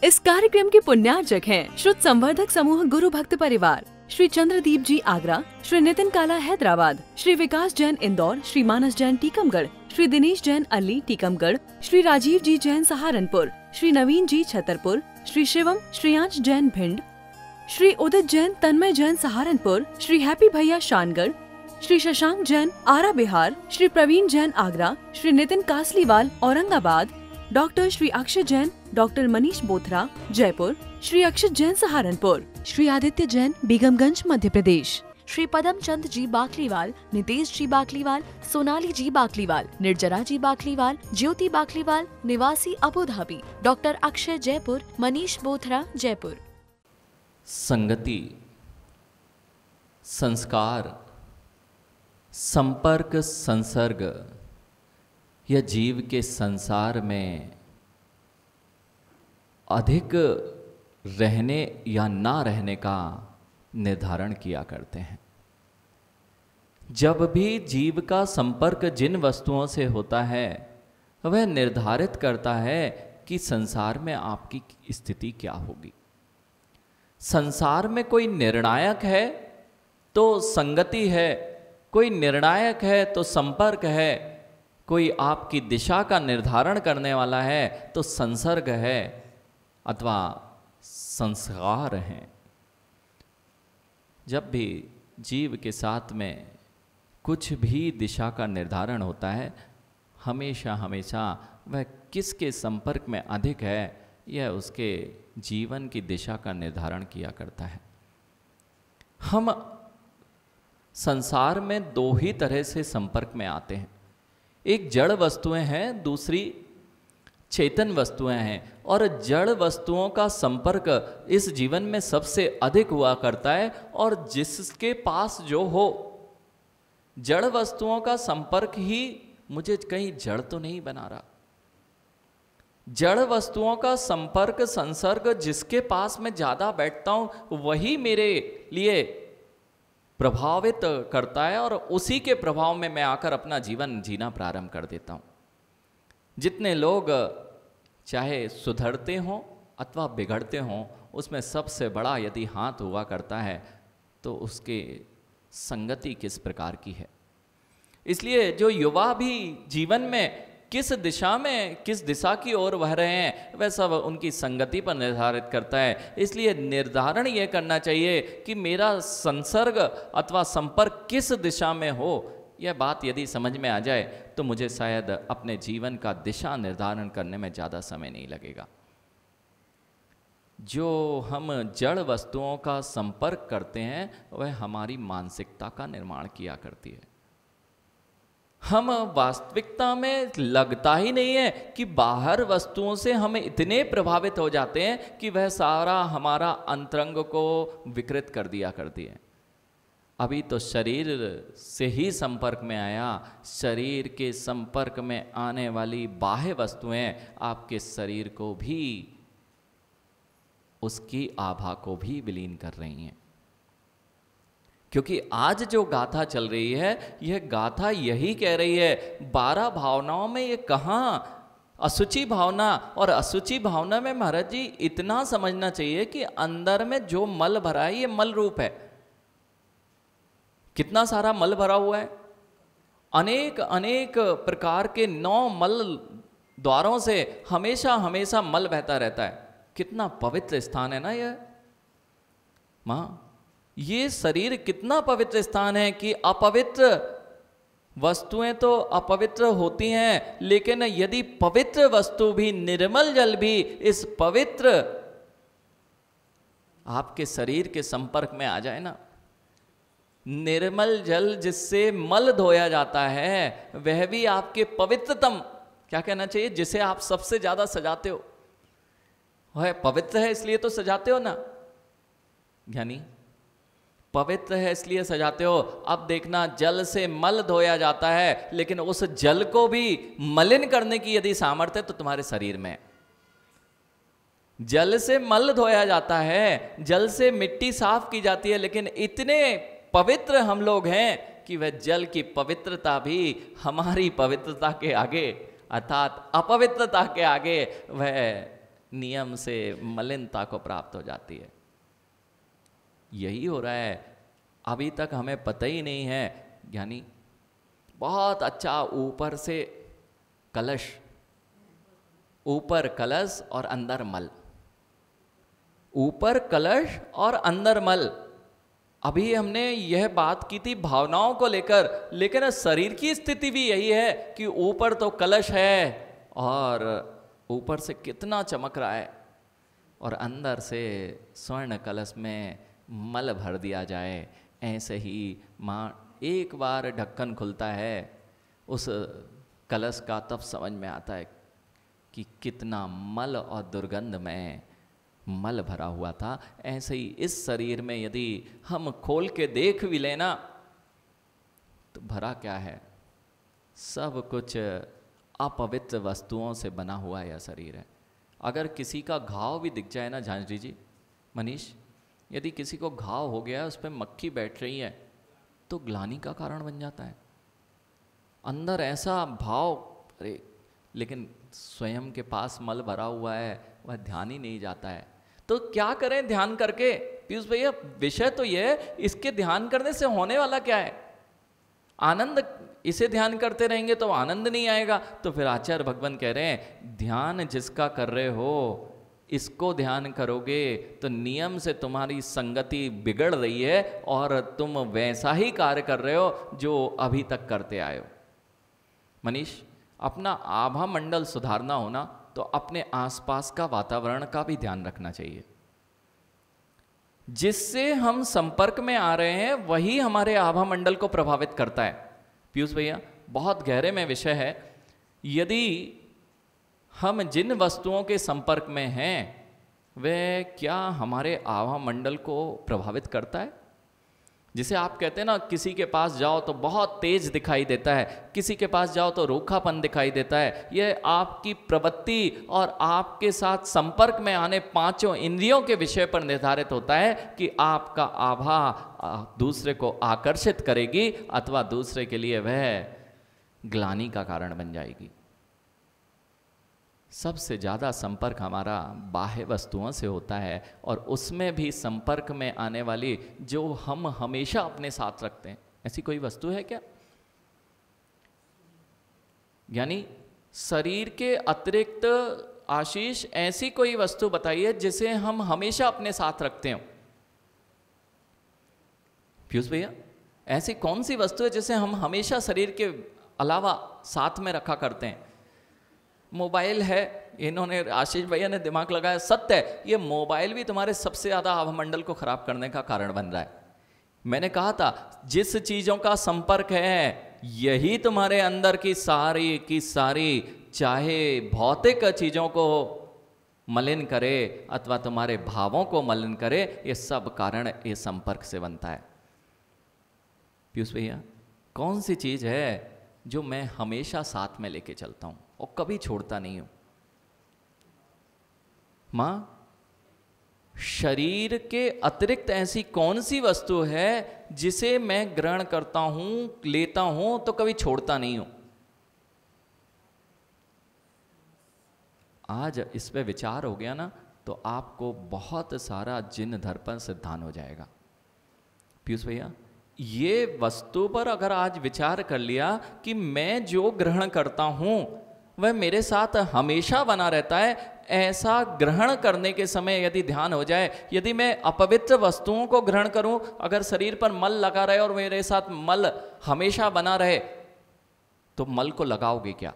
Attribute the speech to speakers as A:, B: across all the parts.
A: इस कार्यक्रम के पुण्यार्चक हैं श्रुत संवर्धक समूह गुरु भक्त परिवार, श्री चंद्रदीप जी आगरा, श्री नितिन काला हैदराबाद, श्री विकास जैन इंदौर, श्री मानस जैन टीकमगढ़, श्री दिनेश जैन अली टीकमगढ़, श्री राजीव जी जैन सहारनपुर, श्री नवीन जी छतरपुर, श्री शिवम श्रेयांश जैन भिंड, श्री उदित जैन तन्मय जैन सहारनपुर, श्री हैप्पी भैया शानगढ़, श्री शशांक जैन आरा बिहार, श्री प्रवीण जैन आगरा, श्री नितिन कासलीवाल औरंगाबाद, डॉक्टर श्री अक्षय जैन, डॉक्टर मनीष बोथरा जयपुर, श्री अक्षय जैन सहारनपुर, श्री आदित्य जैन बेगमगंज मध्य प्रदेश, श्री पदम चंद जी बाकलीवाल, नितेश जी बाकलीवाल, सोनाली जी बाकलीवाल, निर्जरा जी बाकलीवाल, ज्योति बाकलीवाल निवासी Abu Dhabi, doctor Akshay Jaipur, Manish Bothra Jaipur.
B: संगति, संस्कार, संपर्क, संसर्ग यह जीव के संसार में अधिक रहने या ना रहने का निर्धारण किया करते हैं। जब भी जीव का संपर्क जिन वस्तुओं से होता है वह निर्धारित करता है कि संसार में आपकी स्थिति क्या होगी। संसार में कोई निर्णायक है तो संगति है, कोई निर्णायक है तो संपर्क है, कोई आपकी दिशा का निर्धारण करने वाला है तो संसर्ग है अथवा संस्कार हैं। जब भी जीव के साथ में कुछ भी दिशा का निर्धारण होता है, हमेशा हमेशा वह किसके संपर्क में अधिक है यह उसके जीवन की दिशा का निर्धारण किया करता है। हम संसार में दो ही तरह से संपर्क में आते हैं, एक जड़ वस्तुएं हैं, दूसरी चेतन वस्तुएं हैं। और जड़ वस्तुओं का संपर्क इस जीवन में सबसे अधिक हुआ करता है और जिसके पास जो हो, जड़ वस्तुओं का संपर्क ही मुझे कहीं जड़ तो नहीं बना रहा। जड़ वस्तुओं का संपर्क संसर्ग जिसके पास मैं ज्यादा बैठता हूं वही मेरे लिए प्रभावित करता है और उसी के प्रभाव में मैं आकर अपना जीवन जीना प्रारंभ कर देता हूं। जितने लोग चाहे सुधरते हों अथवा बिगड़ते हों, उसमें सबसे बड़ा यदि हाथ हुआ करता है तो उसके संगति किस प्रकार की है। इसलिए जो युवा भी जीवन में किस दिशा की ओर बह रहे हैं वह सब उनकी संगति पर निर्धारित करता है। इसलिए निर्धारण यह करना चाहिए कि मेरा संसर्ग अथवा संपर्क किस दिशा में हो। यह बात यदि समझ में आ जाए तो मुझे शायद अपने जीवन का दिशा निर्धारण करने में ज़्यादा समय नहीं लगेगा। जो हम जड़ वस्तुओं का संपर्क करते हैं वह हमारी मानसिकता का निर्माण किया करती है। हम वास्तविकता में लगता ही नहीं है कि बाहर वस्तुओं से हम इतने प्रभावित हो जाते हैं कि वह सारा हमारा अंतरंग को विकृत कर दिया करती है। अभी तो शरीर से ही संपर्क में आया, शरीर के संपर्क में आने वाली बाह्य वस्तुएं आपके शरीर को भी, उसकी आभा को भी विलीन कर रही हैं। क्योंकि आज जो गाथा चल रही है यह गाथा यही कह रही है, 12 भावनाओं में ये कहाँ असुचि भावना, और असुचि भावना में महाराज जी इतना समझना चाहिए कि अंदर में जो मल भरा है ये मल रूप है। कितना सारा मल भरा हुआ है, अनेक अनेक प्रकार के 9 मल द्वारों से हमेशा हमेशा मल बहता रहता है। कितना पवित्र स्थान है ना यह मां, ये शरीर कितना पवित्र स्थान है कि अपवित्र वस्तुएं तो अपवित्र होती हैं, लेकिन यदि पवित्र वस्तु भी, निर्मल जल भी इस पवित्र आपके शरीर के संपर्क में आ जाए ना, निर्मल जल जिससे मल धोया जाता है वह भी आपके पवित्रतम, क्या कहना चाहिए, जिसे आप सबसे ज्यादा सजाते हो, वह पवित्र है इसलिए तो सजाते हो ना, यानी पवित्र है इसलिए सजाते हो। अब देखना, जल से मल धोया जाता है, लेकिन उस जल को भी मलिन करने की यदि सामर्थ्य तो तुम्हारे शरीर में। जल से मल धोया जाता है, जल से मिट्टी साफ की जाती है, लेकिन इतने पवित्र हम लोग हैं कि वह जल की पवित्रता भी हमारी पवित्रता के आगे, अर्थात अपवित्रता के आगे वह नियम से मलिनता को प्राप्त हो जाती है। यही हो रहा है, अभी तक हमें पता ही नहीं है। यानी बहुत अच्छा, ऊपर से कलश, ऊपर कलश और अंदर मल, ऊपर कलश और अंदर मल। अभी हमने यह बात की थी भावनाओं को लेकर, लेकिन शरीर की स्थिति भी यही है कि ऊपर तो कलश है और ऊपर से कितना चमक रहा है, और अंदर से स्वर्ण कलश में मल भर दिया जाए। ऐसे ही माँ एक बार ढक्कन खुलता है उस कलश का, तब समझ में आता है कि कितना मल और दुर्गंध में मल भरा हुआ था। ऐसे ही इस शरीर में यदि हम खोल के देख भी लेना तो भरा क्या है, सब कुछ अपवित्र वस्तुओं से बना हुआ यह शरीर है। अगर किसी का घाव भी दिख जाए ना झांझरी जी, मनीष, यदि किसी को घाव हो गया, उस पर मक्खी बैठ रही है, तो ग्लानि का कारण बन जाता है। अंदर ऐसा भाव, अरे लेकिन स्वयं के पास मल भरा हुआ है, वह ध्यान ही नहीं जाता है। तो क्या करें ध्यान करके? पीयूष भैया, विषय तो यह है, इसके ध्यान करने से होने वाला क्या है? आनंद। इसे ध्यान करते रहेंगे तो आनंद नहीं आएगा। तो फिर आचार्य भगवान कह रहे हैं, ध्यान जिसका कर रहे हो, इसको ध्यान करोगे तो नियम से तुम्हारी संगति बिगड़ रही है और तुम वैसा ही कार्य कर रहे हो जो अभी तक करते आए हो। मनीष, अपना आभा मंडल सुधारना हो ना, तो अपने आसपास का वातावरण का भी ध्यान रखना चाहिए। जिससे हम संपर्क में आ रहे हैं वही हमारे आभा मंडल को प्रभावित करता है। पीयूष भैया, बहुत गहरे में विषय है। यदि हम जिन वस्तुओं के संपर्क में हैं वह क्या हमारे आभा मंडल को प्रभावित करता है? जिसे आप कहते हैं ना, किसी के पास जाओ तो बहुत तेज दिखाई देता है, किसी के पास जाओ तो रूखापन दिखाई देता है। यह आपकी प्रवृत्ति और आपके साथ संपर्क में आने पांचों इंद्रियों के विषय पर निर्धारित होता है कि आपका आभा दूसरे को आकर्षित करेगी अथवा दूसरे के लिए वह ग्लानि का कारण बन जाएगी। सबसे ज़्यादा संपर्क हमारा बाह्य वस्तुओं से होता है, और उसमें भी संपर्क में आने वाली जो हम हमेशा अपने साथ रखते हैं, ऐसी कोई वस्तु है क्या? यानी शरीर के अतिरिक्त आशीष ऐसी कोई वस्तु बताइए जिसे हम हमेशा अपने साथ रखते हो। पीयूष भैया, ऐसी कौन सी वस्तु है जिसे हम हमेशा शरीर के अलावा साथ में रखा करते हैं? मोबाइल है, इन्होंने आशीष भैया ने दिमाग लगाया, सत्य है, ये मोबाइल भी तुम्हारे सबसे ज़्यादा आभामंडल को खराब करने का कारण बन रहा है। मैंने कहा था, जिस चीज़ों का संपर्क है यही तुम्हारे अंदर की सारी चाहे भौतिक चीज़ों को मलिन करे अथवा तुम्हारे भावों को मलिन करे, ये सब कारण ये संपर्क से बनता है। पीयूष भैया, कौन सी चीज़ है जो मैं हमेशा साथ में लेके चलता हूँ और कभी छोड़ता नहीं हूँ? माँ, शरीर के अतिरिक्त ऐसी कौन सी वस्तु है जिसे मैं ग्रहण करता हूँ, लेता हूँ तो कभी छोड़ता नहीं हूँ? आज इस पे विचार हो गया ना तो आपको बहुत सारा जिन दर्पण सिद्धांत हो जाएगा। पीयूष भैया, ये वस्तु पर अगर आज विचार कर लिया कि मैं जो ग्रहण करता हूं वह मेरे साथ हमेशा बना रहता है, ऐसा ग्रहण करने के समय यदि ध्यान हो जाए, यदि मैं अपवित्र वस्तुओं को ग्रहण करूं, अगर शरीर पर मल लगा रहे और मेरे साथ मल हमेशा बना रहे, तो मल को लगाओगे क्या?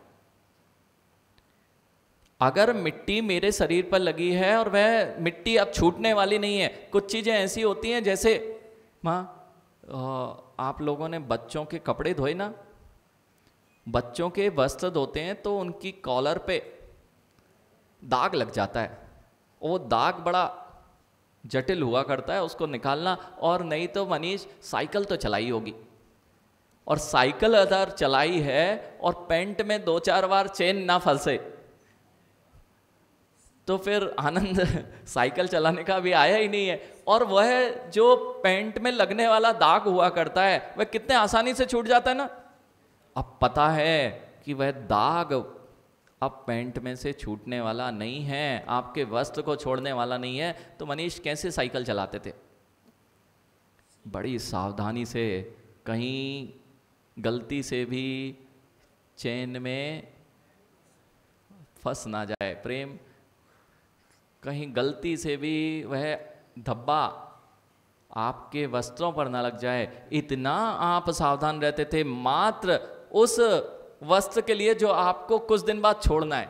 B: अगर मिट्टी मेरे शरीर पर लगी है और वह मिट्टी अब छूटने वाली नहीं है, कुछ चीज़ें ऐसी होती हैं, जैसे माँ आप लोगों ने बच्चों के कपड़े धोए ना, बच्चों के वस्त्र धोते हैं तो उनकी कॉलर पे दाग लग जाता है, वो दाग बड़ा जटिल हुआ करता है उसको निकालना। और नहीं तो मनीष साइकिल तो चलाई होगी, और साइकिल अगर चलाई है और पैंट में 2-4 बार चेन ना फंसे तो फिर आनंद साइकिल चलाने का भी आया ही नहीं है। और वह जो पैंट में लगने वाला दाग हुआ करता है वह कितने आसानी से छूट जाता है ना। अब पता है कि वह दाग अब पैंट में से छूटने वाला नहीं है, आपके वस्त्र को छोड़ने वाला नहीं है। तो मनीष कैसे साइकिल चलाते थे? बड़ी सावधानी से, कहीं गलती से भी चेन में फंस ना जाए प्रेम, कहीं गलती से भी वह धब्बा आपके वस्त्रों पर ना लग जाए, इतना आप सावधान रहते थे मात्र उस वस्त्र के लिए जो आपको कुछ दिन बाद छोड़ना है।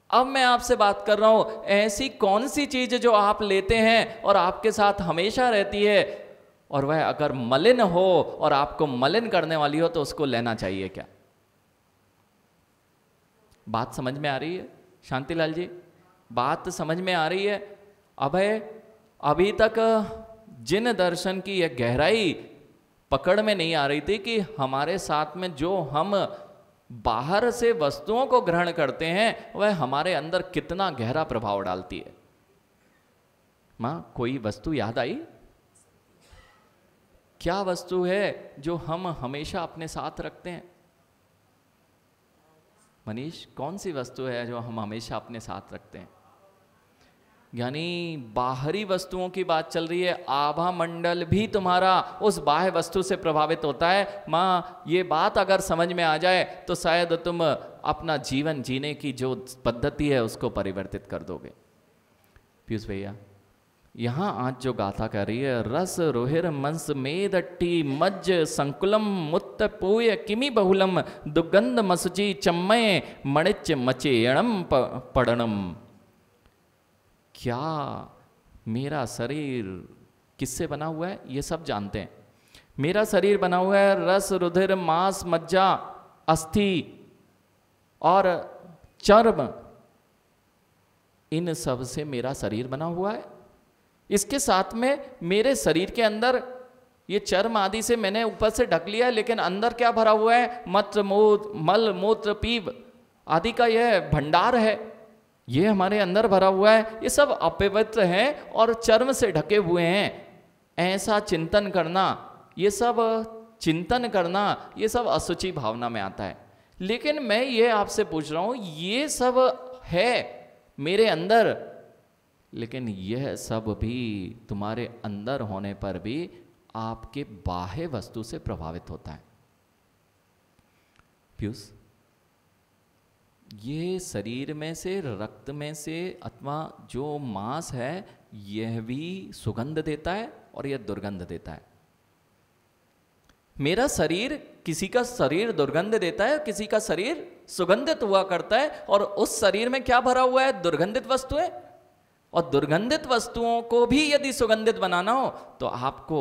B: अब मैं आपसे बात कर रहा हूं, ऐसी कौन सी चीज जो आप लेते हैं और आपके साथ हमेशा रहती है, और वह अगर मलिन हो और आपको मलिन करने वाली हो तो उसको लेना चाहिए क्या? बात समझ में आ रही है शांतिलाल जी? बात समझ में आ रही है? अभय, अभी तक जिन दर्शन की यह गहराई पकड़ में नहीं आ रही थी कि हमारे साथ में जो हम बाहर से वस्तुओं को ग्रहण करते हैं वह हमारे अंदर कितना गहरा प्रभाव डालती है। मां, कोई वस्तु याद आई? क्या वस्तु है जो हम हमेशा अपने साथ रखते हैं? मनीष, कौन सी वस्तु है जो हम हमेशा अपने साथ रखते हैं? यानी बाहरी वस्तुओं की बात चल रही है, आभा मंडल भी तुम्हारा उस बाह्य वस्तु से प्रभावित होता है। माँ, ये बात अगर समझ में आ जाए तो शायद तुम अपना जीवन जीने की जो पद्धति है उसको परिवर्तित कर दोगे। पीयूष भैया, यहाँ आज जो गाथा कर रही है, रस रोहिर मंस मेदट्टी मज्ज संकुलम मुत्त पूय किमि बहुलम दुगंध मसुचि चम्मय मणिच मचेयणम पड़णम। क्या मेरा शरीर किससे बना हुआ है? ये सब जानते हैं। मेरा शरीर बना हुआ है रस रुधिर मांस मज्जा अस्थि और चर्म, इन सब से मेरा शरीर बना हुआ है। इसके साथ में मेरे शरीर के अंदर ये चर्म आदि से मैंने ऊपर से ढक लिया है, लेकिन अंदर क्या भरा हुआ है? मूत्र मल मूत्र पीव आदि का यह भंडार है, ये हमारे अंदर भरा हुआ है। ये सब अपवित्र हैं और चर्म से ढके हुए हैं। ऐसा चिंतन करना, ये सब चिंतन करना, ये सब असुचि भावना में आता है। लेकिन मैं ये आपसे पूछ रहा हूं, ये सब है मेरे अंदर, लेकिन यह सब भी तुम्हारे अंदर होने पर भी आपके बाह्य वस्तु से प्रभावित होता है। पीयूष, ये शरीर में से, रक्त में से अथवा जो मांस है, यह भी सुगंध देता है और यह दुर्गंध देता है। मेरा शरीर, किसी का शरीर दुर्गंध देता है, किसी का शरीर सुगंधित हुआ करता है, और उस शरीर में क्या भरा हुआ है? दुर्गंधित वस्तुएं। और दुर्गंधित वस्तुओं को भी यदि सुगंधित बनाना हो तो आपको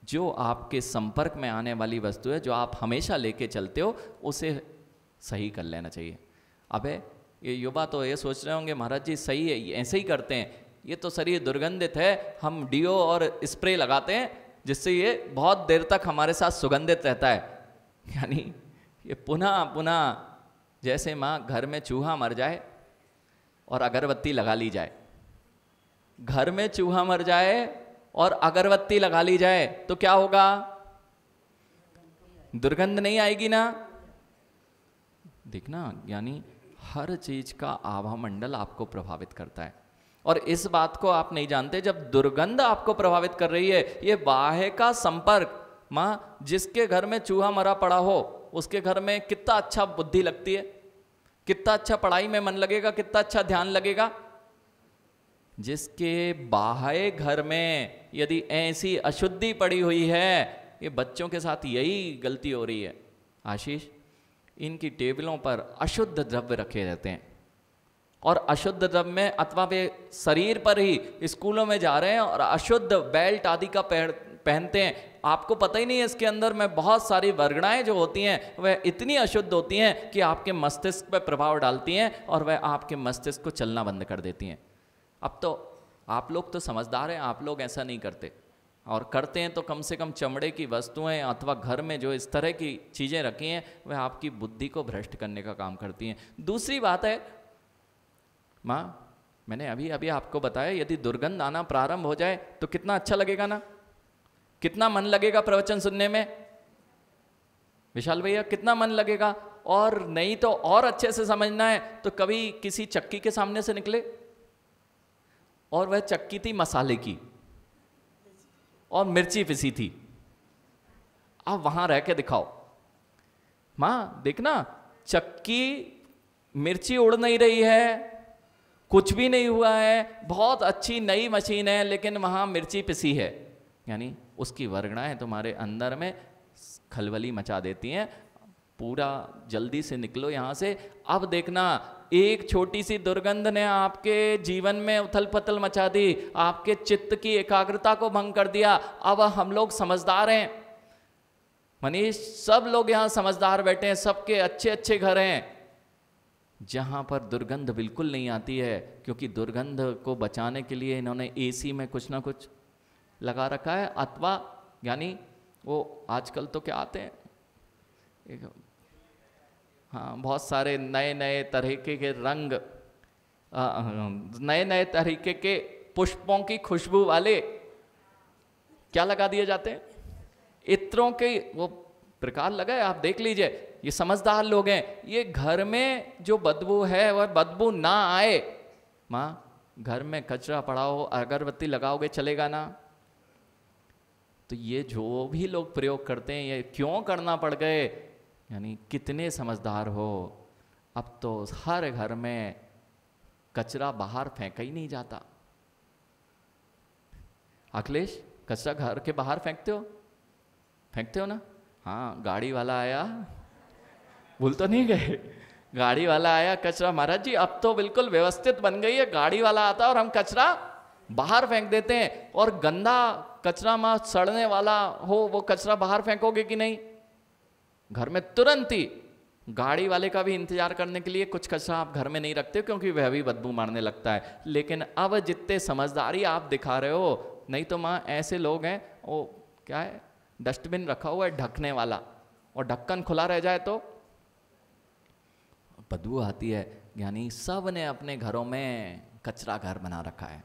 B: जो आपके संपर्क में आने वाली वस्तु है, जो आप हमेशा लेके चलते हो, उसे सही कर लेना चाहिए। अबे, ये युवा तो ये सोच रहे होंगे महाराज जी सही है, ऐसे ही करते हैं, ये तो शरीर दुर्गंधित है, हम डीओ और स्प्रे लगाते हैं जिससे ये बहुत देर तक हमारे साथ सुगंधित रहता है। यानी ये पुनः पुनः, जैसे माँ घर में चूहा मर जाए और अगरबत्ती लगा ली जाए, घर में चूहा मर जाए और अगरबत्ती लगा ली जाए तो क्या होगा? दुर्गंध नहीं आएगी ना? देखना, यानी हर चीज का आभा मंडल आपको प्रभावित करता है, और इस बात को आप नहीं जानते। जब दुर्गंध आपको प्रभावित कर रही है, ये बाह्य का संपर्क, माँ जिसके घर में चूहा मरा पड़ा हो उसके घर में कितना अच्छा बुद्धि लगती है, कितना अच्छा पढ़ाई में मन लगेगा, कितना अच्छा ध्यान लगेगा। जिसके बाह्य घर में यदि ऐसी अशुद्धि पड़ी हुई है, ये बच्चों के साथ यही गलती हो रही है आशीष, इनकी टेबलों पर अशुद्ध द्रव्य रखे रहते हैं, और अशुद्ध द्रव्य में अथवा वे शरीर पर ही स्कूलों में जा रहे हैं और अशुद्ध बेल्ट आदि का पहनते हैं। आपको पता ही नहीं है इसके अंदर में बहुत सारी वर्गणाएं जो होती हैं वह इतनी अशुद्ध होती हैं कि आपके मस्तिष्क पर प्रभाव डालती हैं और वह आपके मस्तिष्क को चलना बंद कर देती हैं। अब तो आप लोग तो समझदार हैं, आप लोग ऐसा नहीं करते, और करते हैं तो कम से कम चमड़े की वस्तुएं अथवा घर में जो इस तरह की चीज़ें रखी हैं वह आपकी बुद्धि को भ्रष्ट करने का काम करती हैं। दूसरी बात है माँ, मैंने अभी अभी आपको बताया, यदि दुर्गंध आना प्रारंभ हो जाए तो कितना अच्छा लगेगा ना, कितना मन लगेगा प्रवचन सुनने में। विशाल भैया, कितना मन लगेगा? और नहीं तो और अच्छे से समझना है तो कभी किसी चक्की के सामने से निकले और वह चक्की थी मसाले की और मिर्ची पिसी थी। अब वहां रह के दिखाओ, मां देखना चक्की, मिर्ची उड़ नहीं रही है, कुछ भी नहीं हुआ है, बहुत अच्छी नई मशीन है, लेकिन वहां मिर्ची पिसी है। यानी उसकी वर्गणाएं तुम्हारे अंदर में खलबली मचा देती हैं। पूरा जल्दी से निकलो यहां से। अब देखना एक छोटी सी दुर्गंध ने आपके जीवन में उथल पथल मचा दी, आपके चित्त की एकाग्रता को भंग कर दिया। अब हम लोग समझदार हैं मनीष, सब लोग यहाँ समझदार बैठे हैं, सबके अच्छे अच्छे घर हैं जहाँ पर दुर्गंध बिल्कुल नहीं आती है, क्योंकि दुर्गंध को बचाने के लिए इन्होंने एसी में कुछ ना कुछ लगा रखा है, अथवा यानी वो आजकल तो क्या आते हैं, हाँ बहुत सारे नए नए तरीके के रंग, नए नए तरीके के पुष्पों की खुशबू वाले क्या लगा दिए जाते हैं, इत्रों के वो प्रकार लगाए। आप देख लीजिए, ये समझदार लोग हैं। ये घर में जो बदबू है वह बदबू ना आए। माँ घर में कचरा पड़ा हो, अगरबत्ती लगाओगे चलेगा ना? तो ये जो भी लोग प्रयोग करते हैं ये क्यों करना पड़ गए? यानी कितने समझदार हो। अब तो हर घर में कचरा बाहर फेंका ही नहीं जाता। अखिलेश कचरा घर के बाहर फेंकते हो ना? हाँ, गाड़ी वाला आया, भूल तो नहीं गए, गाड़ी वाला आया कचरा, महाराज जी अब तो बिल्कुल व्यवस्थित बन गई है, गाड़ी वाला आता है और हम कचरा बाहर फेंक देते हैं। और गंदा कचरा मां सड़ने वाला हो वो कचरा बाहर फेंकोगे कि नहीं? घर में तुरंत ही गाड़ी वाले का भी इंतजार करने के लिए कुछ कचरा आप घर में नहीं रखते, क्योंकि वह भी बदबू मारने लगता है। लेकिन अब जितने समझदारी आप दिखा रहे हो, नहीं तो माँ ऐसे लोग हैं, वो क्या है, डस्टबिन रखा हुआ है ढकने वाला, और ढक्कन खुला रह जाए तो बदबू आती है। यानी सब ने अपने घरों में कचरा घर बना रखा है।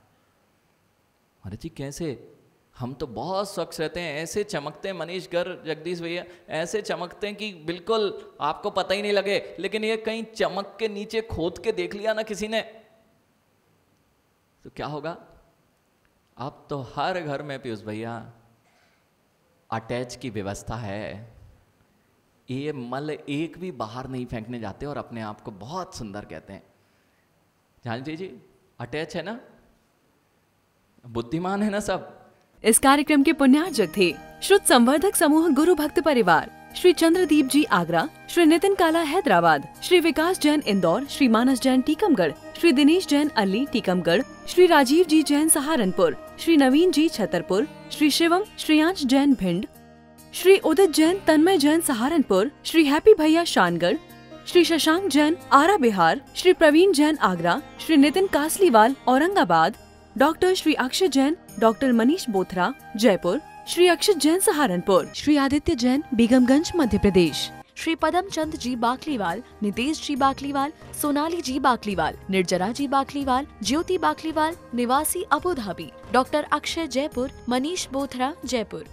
B: अरे जी कैसे? हम तो बहुत स्वच्छ रहते हैं, ऐसे चमकते हैं मनीष घर, जगदीश भैया ऐसे चमकते हैं कि बिल्कुल आपको पता ही नहीं लगे। लेकिन ये कहीं चमक के नीचे खोद के देख लिया ना किसी ने तो क्या होगा? अब तो हर घर में पीयूष भैया अटैच की व्यवस्था है। ये मल एक भी बाहर नहीं फेंकने जाते और अपने आप को बहुत सुंदर कहते हैं। जान जी अटैच है ना, बुद्धिमान है ना सब।
A: इस कार्यक्रम के पुण्यार्जक थे श्रुत संवर्धक समूह गुरु भक्त परिवार, श्री चंद्रदीप जी आगरा, श्री नितिन काला हैदराबाद, श्री विकास जैन इंदौर, श्री मानस जैन टीकमगढ़, श्री दिनेश जैन अल्ली टीकमगढ़, श्री राजीव जी जैन सहारनपुर, श्री नवीन जी छतरपुर, श्री शिवम श्रेयांश जैन भिंड, श्री उदित जैन तन्मय जैन सहारनपुर, श्री हैप्पी भैया शानगढ़, श्री शशांक जैन आरा बिहार, श्री प्रवीण जैन आगरा, श्री नितिन कासलीवाल औरंगाबाद, डॉक्टर श्री अक्षय जैन, डॉक्टर मनीष बोथरा जयपुर, श्री अक्षित जैन सहारनपुर, श्री आदित्य जैन बेगमगंज मध्य प्रदेश, श्री पदम चंद जी बाकलीवाल, नितेश जी बाकलीवाल, सोनाली जी बाकलीवाल, निर्जरा जी बाकलीवाल, ज्योति बाकलीवाल निवासी Abu Dhabi, doctor Akshay Jaipur, Manish Bothra Jaipur.